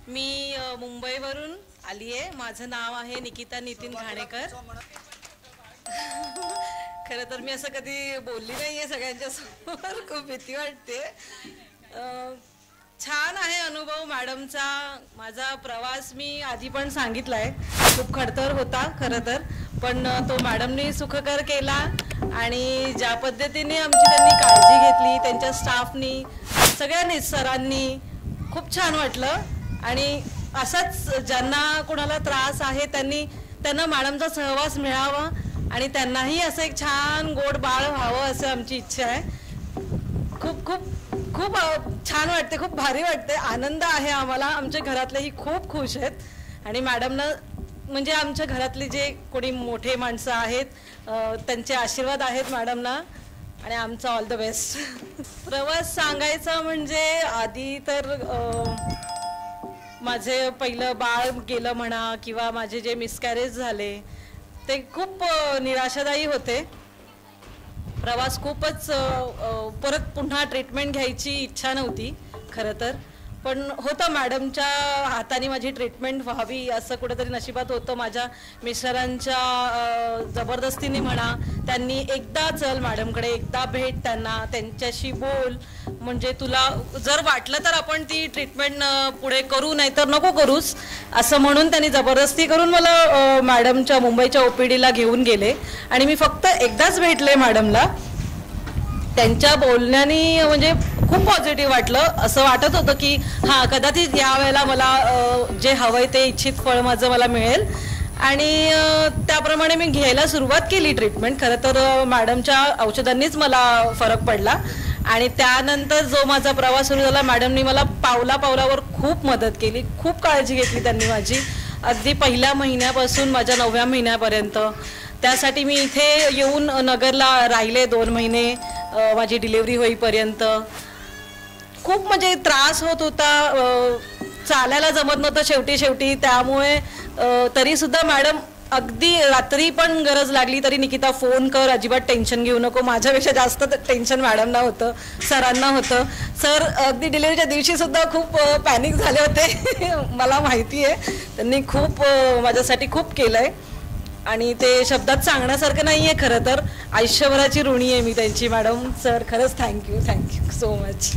मी मुंबईवरून आली आहे. माझं नाव आहे निकिता नितीन घाणेकर. खरं तर मी असं कधी बोलली नाही आहे सगळ्यांच्या समोर. खूप भीती वाटते. छान आहे अनुभव मॅडमचा. माझा प्रवास मी आधी पण सांगितला आहे, खूप खडतर होता खरं तर, पण तो मॅडमनी सुखकर केला. आणि ज्या पद्धतीने आमची त्यांनी काळजी घेतली, त्यांच्या स्टाफनी, सगळ्यांनी, सरांनी, खूप छान वाटलं. आणि असंच ज्यांना कोणाला त्रास आहे त्यांना मॅडमचा सहवास मिळावा आणि त्यांनाही असं एक छान गोड बाळ व्हावं असं आमची इच्छा आहे. खूप खूप खूप छान वाटते, खूप भारी वाटते, आनंद आहे आम्हाला. आमच्या घरातलेही खूप खुश आहेत आणि मॅडमना म्हणजे आमच्या घरातले जे कोणी मोठे माणसं आहेत त्यांचे आशीर्वाद आहेत मॅडमना आणि आमचा ऑल द बेस्ट. प्रवास सांगायचा म्हणजे आधी तर माझे पहिलं बाळ गेलं म्हणा किंवा माझे जे मिसकॅरेज झाले ते खूप निराशादायी होते. प्रवास खूपच परत पुन्हा ट्रीटमेंट घ्यायची इच्छा नव्हती खरं तर, पण होतं मॅडमच्या हाताने माझी ट्रीटमेंट व्हावी असं कुठेतरी नशिबात होतं. माझ्या मिस्टरांच्या जबरदस्तीने म्हणा, त्यांनी एकदा चल मॅडमकडे, एकदा भेट त्यांना, त्यांच्याशी बोल, म्हणजे तुला जर वाटलं तर आपण ती ट्रीटमेंट पुढे करू, नाही तर नको करूस, असं म्हणून त्यांनी जबरदस्ती करून मला मॅडमच्या मुंबईच्या OPDला घेऊन गेले. आणि मी फक्त एकदाच भेटले मॅडमला. त्यांच्या बोलण्याने म्हणजे खूप पॉझिटिव्ह वाटलं. असं वाटत होतं की हां, कदाचित या वेळेला मला जे हवंय ते इच्छित फळ माझं मला मिळेल. आणि त्याप्रमाणे मी घ्यायला सुरुवात केली ट्रीटमेंट. खरं तर मॅडमच्या औषधांनीच मला फरक पडला. आणि त्यानंतर जो माझा प्रवास सुरू झाला, मॅडमनी मला पावलावर खूप मदत केली, खूप काळजी घेतली त्यांनी माझी, अगदी पहिल्या महिन्यापासून माझ्या 9व्या महिन्यापर्यंत. त्यासाठी मी इथे येऊन नगरला राहिले 2 महिने माझी डिलिव्हरी होईपर्यंत. खूप म्हणजे त्रास होत होता, चालायला जमत नव्हतं शेवटी. त्यामुळे तरीसुद्धा मॅडम अगदी रात्री पण गरज लागली तरी निकिता फोन कर, अजिबात टेन्शन घेऊ नको. माझ्यापेक्षा जास्त टेन्शन मॅडमना होतं, सरांना होतं. सर अगदी डिलिव्हरीच्या दिवशीसुद्धा खूप पॅनिक झाले होते. मला माहिती आहे, त्यांनी खूप माझ्यासाठी खूप केलं आहे आणि ते शब्दात सांगण्यासारखं नाही आहे. खरं तर आयुष्यभराची ऋणी आहे मी त्यांची. मॅडम, सर, खरंच थँक्यू सो मच.